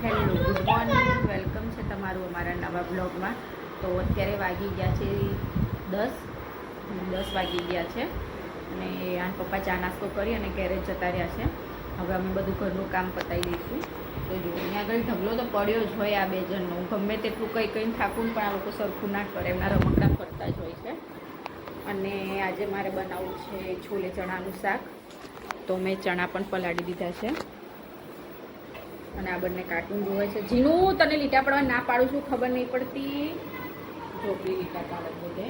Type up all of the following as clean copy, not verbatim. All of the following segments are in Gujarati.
Hello, good morning. વેલકમ છે તમારું અમારા નવા બ્લોગમાં. તો અત્યારે વાગી ગયા છે 10 વાગી ગયા છે અને આ પપ્પા ચા નાસ્તો કરી અને ગેરેજ જતા રહ્યા છે. હવે અમે બધું ઘરનું કામ પતાવી દઈશું. તો જો અહીંયા આગળ ઢગલો તો પડ્યો જ હોય આ બે જણનો. હું ગમે તેટલું કંઈ થાકું પણ આ લોકો સરખું ના કરે, એમના રમકડા ફરતા જ હોય છે. અને આજે મારે બનાવવું છે છોલે ચણાનું શાક. તો મેં ચણા પણ પલાળી દીધા છે અને આ બંને કાર્ટૂન જોવે છે. જીનું તને લીટા પડવા ના પાડું છું, ખબર નહીં પડતી. ચોપડી લીટા પાડે બધે.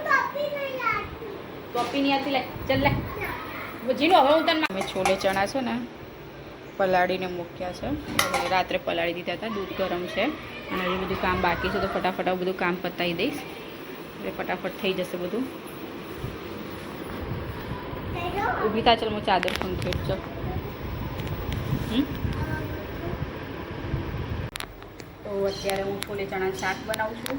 ટોપી નહીં આતી, લે ચાલ લે જીનું. હવે હું તને મેં છોલે ચણા છે ને પલાળીને મૂક્યા છે. રાત્રે પલાળી દીધા હતા, દૂધ ગરમ છે અને એ બધું કામ બાકી છે. તો ફટાફટ બધું કામ પતાવી દઈશ એટલે ફટાફટ થઈ જશે બધું. ઊભી થા, ચાલ હું ચાદર ફોન ફેટ જાઉં. તો અત્યારે હું છોલે ચણા શાક બનાવું છું.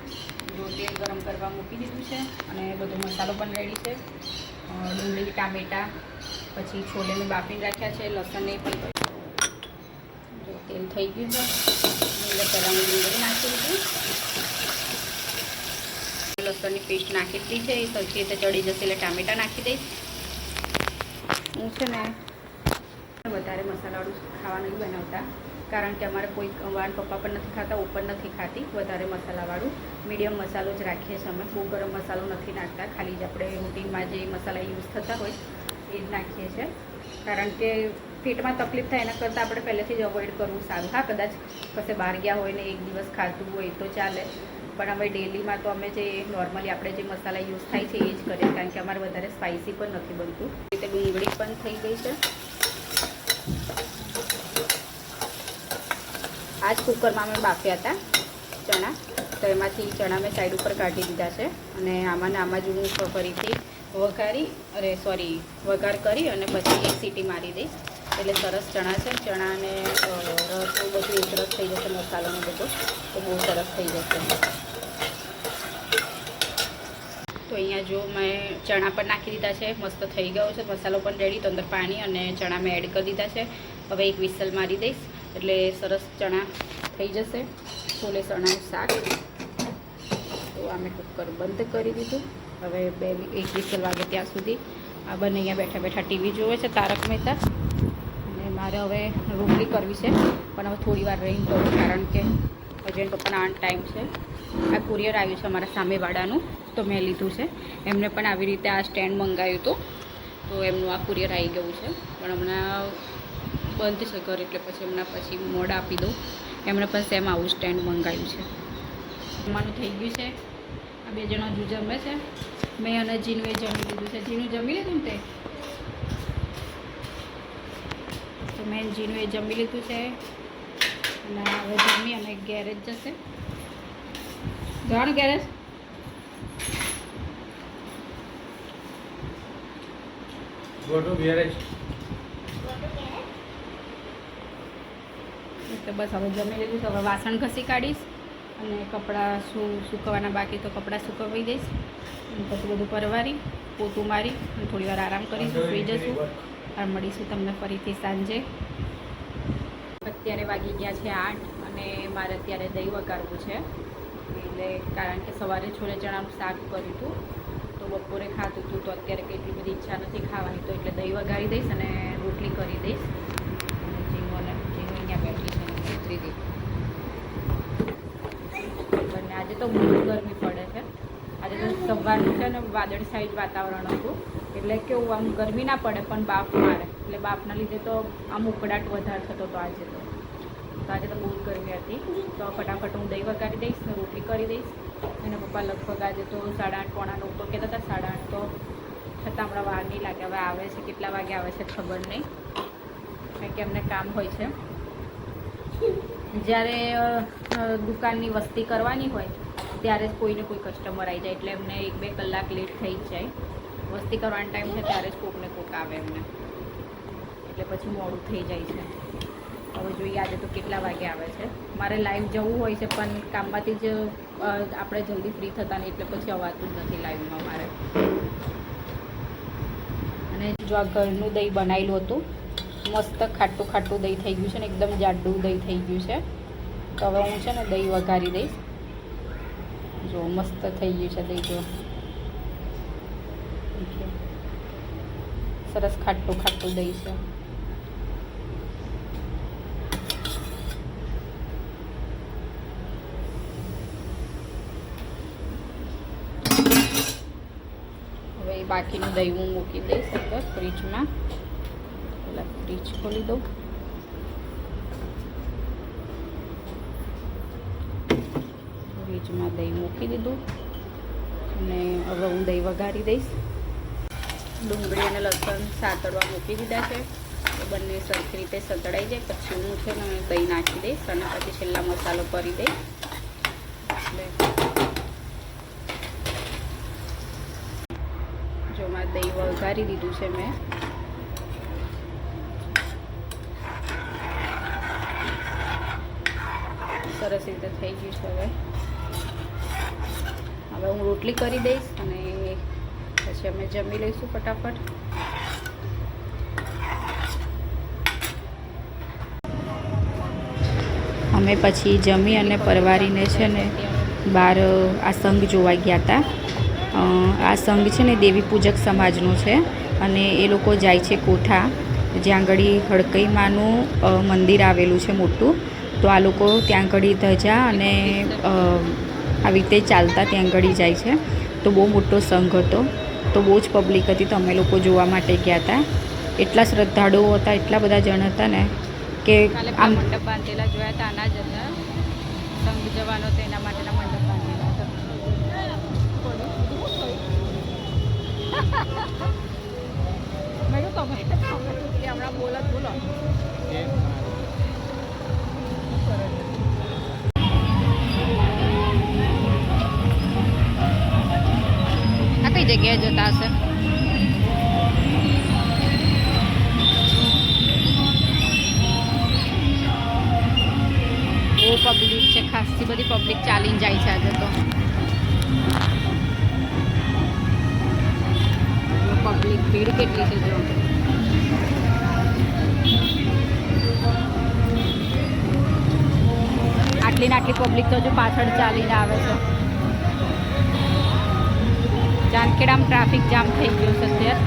જો તેલ ગરમ કરવા મૂકી દીધું છે અને બધો મસાલો પણ રેડી છે. ડુંગળી, ટામેટાં, પછી છોલે મેં બાફીને રાખ્યા છે, લસણ એ પણ. જો તેલ થઈ ગયું છે એટલે પહેલાં હું ડુંગળી નાખી દીધી, લસણની પેસ્ટ નાખી દીધી છે. એ સરખી રીતે ચડી જશે એટલે ટામેટાં નાખી દઈશ. હું છે ને વધારે મસાલાવાળું ખાવા નહીં બનાવતા, કારણ કે અમારે કોઈ વાન પપ્પા પણ નથી ખાતા, હું પણ નથી ખાતી વધારે મસાલાવાળું. મીડિયમ મસાલો જ રાખીએ છીએ અમે. બહુ ગરમ મસાલો નથી નાખતા, ખાલી જ આપણે રૂટીનમાં જે મસાલા યુઝ થતા હોય એ જ નાખીએ છીએ. કારણ કે પેટમાં તકલીફ થાય એના કરતાં આપણે પહેલેથી જ અવોઇડ કરવું સારું. હા, કદાચ કશે બહાર ગયા હોય ને એક દિવસ ખાતું હોય તો ચાલે, પણ હવે ડેલીમાં તો અમે જે નોર્મલી આપણે જે મસાલા યુઝ થાય છે એ જ કરીએ, કારણ કે અમારે વધારે સ્પાઇસી પણ નથી બનતું. રીતે ડુંગળી પણ થઈ ગઈ છે. આ જ કુકરમાં અમે બાફ્યા હતા ચણા, તો એમાંથી ચણા મેં સાઈડ ઉપર કાઢી દીધા છે અને આમાં જ હું ફરીથી વઘાર કરી અને પછી એક સીટી મારી દઈશ એટલે સરસ ચણા છે. ચણાને રસ બધું એક રસ થઈ જશે, મસાલાનો બધો, તો બહુ સરસ થઈ જશે. તો અહીંયા જો મેં ચણા પણ નાખી દીધા છે, મસ્ત થઈ ગયો છે. મસાલો પણ રેડી, તો અંદર પાણી અને ચણા મેં એડ કરી દીધા છે. હવે એક વિસલ મારી દઈશ એટલે સરસ ચણા થઈ જશે છોલે ચણાનું શાક. તો આ મેં કુકર બંધ કરી દીધું. હવે એક વિસલ વાગે ત્યાં સુધી આ બંને અહીંયા બેઠા બેઠા ટીવી જોવે છે, તારક મહેતા. અને મારે હવે રોટલી કરવી છે, પણ હવે થોડી વાર રહીને કરું, કારણ કે હજુ પપ્પાના આન ટાઈમ છે. આ કુરિયર આવ્યું છે અમારા સામેવાળાનું, તો મેં લીધું છે. એમને પણ આવી રીતે આ સ્ટેન્ડ મંગાવ્યું હતું, તો એમનું આ કુરિયર આવી ગયું છે. પણ હમણાં બંધ છે ઘર, એટલે પછી મોડ આપી દઉં. એમણે પણ સેમ આવું સ્ટેન્ડ મંગાવ્યું છે. જમવાનું થઈ ગયું છે. આ બે જણા હજુ જમે છે. મેં અને જીનુએ જમી લીધું છે. જીનું જમી લીધું ને તે, તો મેં જીનુએ જમી લીધું છે અને હવે જમી અને ગેરેજ જશે. જવાનું ગેરેજ. તો બસ હવે જમી લીધું છે. હવે વાસણ ઘસી કાઢીશ અને કપડાં સૂકવવાના બાકી તો કપડાં સૂકવી દઈશ. અને પછી બધું પરવારી પોતું મારી અને થોડી વાર આરામ કરીશું, સુઈ જશું. અને મળીશું તમને ફરીથી સાંજે. અત્યારે વાગી ગયા છે 8 અને મારે અત્યારે દહીં વઘારવું છે. એટલે કારણ કે સવારે છોલે ચણાનું શાક કર્યું હતું, તો બપોરે ખાતું હતું, તો અત્યારે કેટલી બધી ઈચ્છા નથી ખાવાની, તો એટલે દહીં વઘારી દઈશ અને રોટલી કરી દઈશ. અને જીનું અહીંયા બેઠી છે દીદી. અને આજે તો બહુ ગરમી પડે છે. આજે તો સવારનું છે ને વાદળ સાઈડ વાતાવરણ હતું, એટલે કેવું આમ ગરમી ના પડે પણ બાફ મારે, એટલે બાફના લીધે તો આમ ઉકળાટ વધારે થતો હતો આજે તો બહુ જ ગરમી હતી. તો ફટાફટ હું દહીં વઘારી દઈશ ને રોટલી કરી દઈશ. અને પપ્પા લગભગ આજે તો 8:30 પોણા 9 તો કહેતા હતા, 8:30 તો છતાં હમણાં વાર નહીં લાગે. હવે આવે છે, કેટલા વાગે આવે છે ખબર નહીં, કારણ કે એમને કામ હોય છે. જ્યારે દુકાનની વસ્તી કરવાની હોય ત્યારે જ કોઈને કોઈ કસ્ટમર આવી જાય, એટલે એમને 1-2 કલાક લેટ થઈ જ જાય. વસ્તી કરવાનો ટાઈમ છે ત્યારે જ કોકને કોક આવે એમને, એટલે પછી મોડું થઈ જાય છે. હવે જોઈએ આજે તો કેટલા વાગે આવે છે. મારે લાઈવ જવું હોય છે, પણ કામમાંથી જ આપણે જલ્દી ફ્રી થતા નહીં, એટલે પછી અવાતું જ નથી લાઈવમાં મારે. અને જો આ ઘરનું દહીં બનાવેલું હતું, મસ્ત ખાટું ખાટું દહીં થઈ ગયું છે ને એકદમ જાડું દહીં થઈ ગયું છે. તો હવે હું છે ને દહીં વઘારી દઈશ. જો મસ્ત થઈ ગયું છે દહીં. જો સરસ ખાટું ખાટું દહીં છે. હવે બાકીનું દહીં હું મૂકી દઈશ અંદર ફ્રીજમાં. પહેલાં ફ્રીજ ખોલી દઉં. ફ્રીજમાં દહીં મૂકી દીધું અને હવે હું દહીં વઘારી દઈશ. ડુંગળી અને લસણ સાતળવા મૂકી દીધા છે. તો બંને સરખી રીતે સતળાઈ જાય પછી હું છે ને દહીં નાખી દઈશ અને પછી છેલ્લા મસાલો કરી દઈશ. જો મેં દહીં વઘારી દીધું છે મેં. સરસ રીતે થઈ ગયું છે. હવે હું રોટલી કરી દઈશ અને પછી અમે જમી લઈશું ફટાફટ. અમે પછી જમી અને પરવારીને છે ને બહાર આ સંઘ જોવા ગયા હતા. આ સંઘ છે ને દેવી પૂજક સમાજનો છે અને એ લોકો જાય છે કોઠા, જ્યાં આગળ હડકઈ માનું મંદિર આવેલું છે મોટું. તો આ લોકો ત્યાં આગળ ધજા અને આવી રીતે ચાલતા ત્યાં આગળ જાય છે. તો બહુ મોટો સંઘ હતો, તો બહુ જ પબ્લિક હતી. તો અમે લોકો જોવા માટે ગયા હતા. એટલા શ્રદ્ધાળુઓ હતા, એટલા બધા જણ હતા ને કે આમ મંડપ બાંધેલા જોયા હતા. આના જ હતા સંઘ જવાનો તો એના માટેના મંડપ બાંધેલા હતા. મેં કહ્યું તમે હમણાં બોલો. આ કઈ જગ્યાએ જતા હશે? બહુ પબ્લિક છે, ખાસી બધી પબ્લિક ચાલીને જાય છે આજે તો. પબ્લિક ભીડ કેટલી છે જો. આટલી ને આટલી પબ્લિક તો હજુ પાછળ ચાલીને આવે છે. જાનખેડામાં ટ્રાફિક જામ થઈ ગયો છે અત્યારે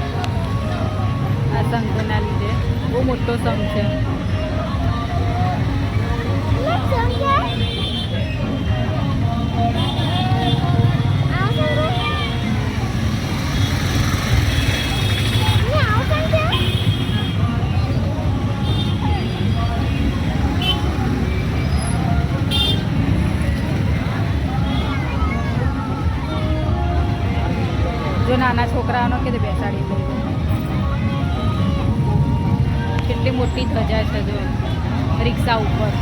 આ સંઘના લીધે. બહુ મોટો સંઘ છે. જો નાના છોકરાઓનો કે બેસાડી દે. કેટલી મોટી ધજા છે જો રિક્ષા ઉપર.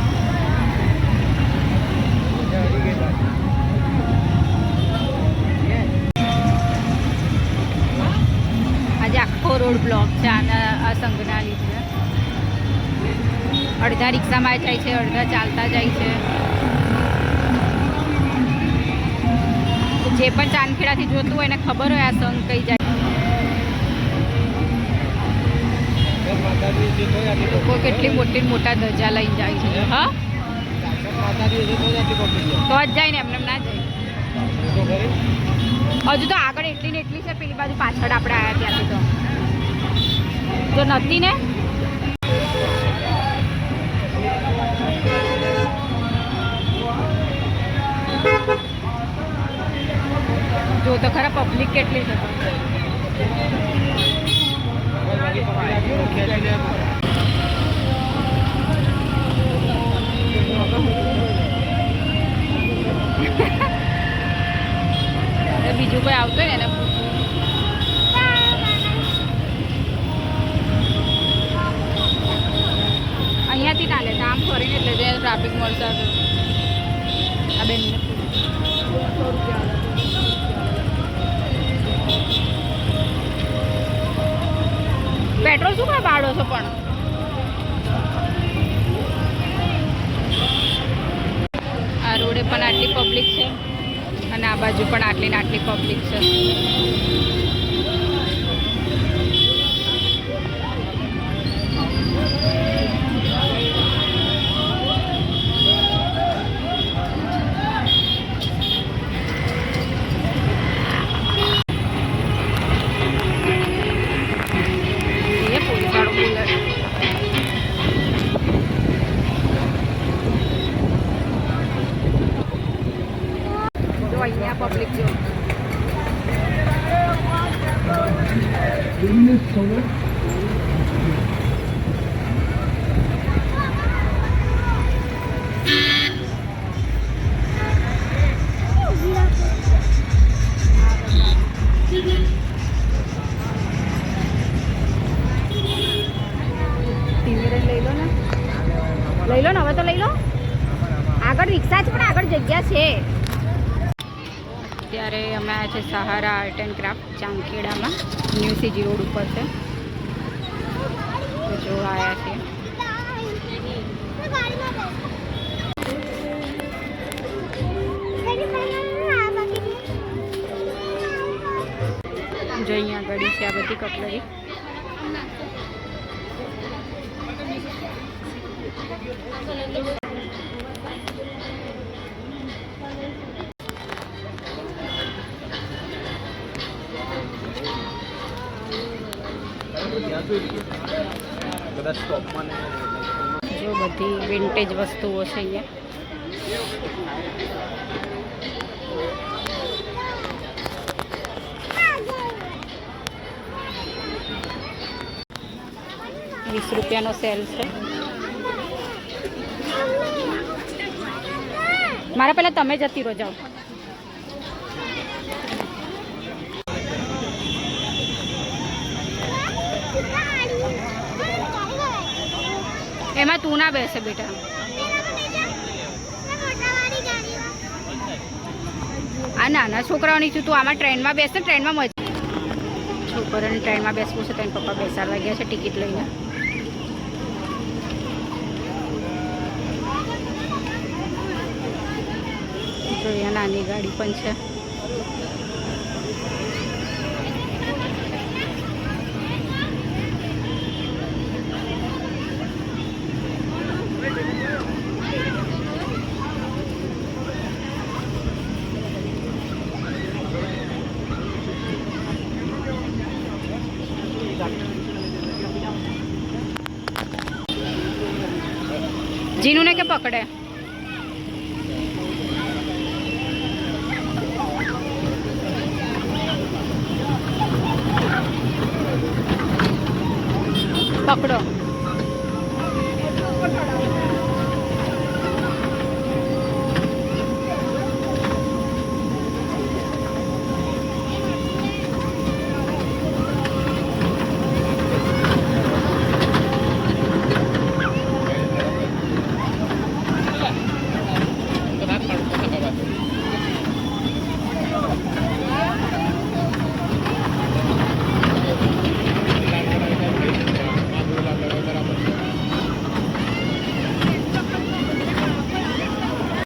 આજે આખો રોડ બ્લોક છે આ સંઘના લીધે. અડધા રિક્ષામાં જાય છે, અડધા ચાલતા જાય છે. જે પણ ચાંદખેડાથી જોતું હોય એને ખબર હોય આ સંઘ કઈ જાય. લોકો કેટલી મોટી મોટા ધજા લઈને જાય છે. હા તો જ જાય ને, એમને ના જાય. હજુ તો આગળ એટલી ને એટલી છે, પેલી બાજુ પાછળ આપણે આવ્યા ત્યાંથી તો નથી ને. જો તો ખરા પબ્લિક કેટલી છે. બીજું કોઈ આવતું હોય ને એને પૂછવું. અહીંયાથી ના લે, આમ ફરીને એટલે જે ટ્રાફિક મળશે. આ બેનને 100 રૂપિયા. પેટ્રોલ શું કાંઈ ભાડો છો પણ? આ રોડે પણ આટલી પબ્લિક છે અને આ બાજુ પણ આટલી ને આટલી પબ્લિક છે. પબ્લિક જો લઈ લો ને હવે તો લઈ લો આગળ રિક્ષા છે પણ આગળ જગ્યા છે અત્યારે અમે આવ્યા છે સહારા આર્ટ એન્ડ ક્રાફ્ટ ચાંદખેડામાં ન્યૂ સીજી રોડ ઉપર છે તો જો આવ્યા છીએ જો અહીંયા આગળ છે આ બધી કટલરી जो बधी विंटेज वस्तुओं है अहींया ₹20 सेल है। मारा पहला तमे जती रो जाओ एमा तू ना बेसे बेटा आ नाना छोकराओनी छू तू आमा ट्रेन में बेसे ट्रेन में मजा छोकराने ट्रेन में बेसवू छे तेना पप्पा बेसाडवा गया छे टिकिट लईने तो यहाँ नानी गाड़ी पण छे जीनू ने क्या पकड़े पकड़ो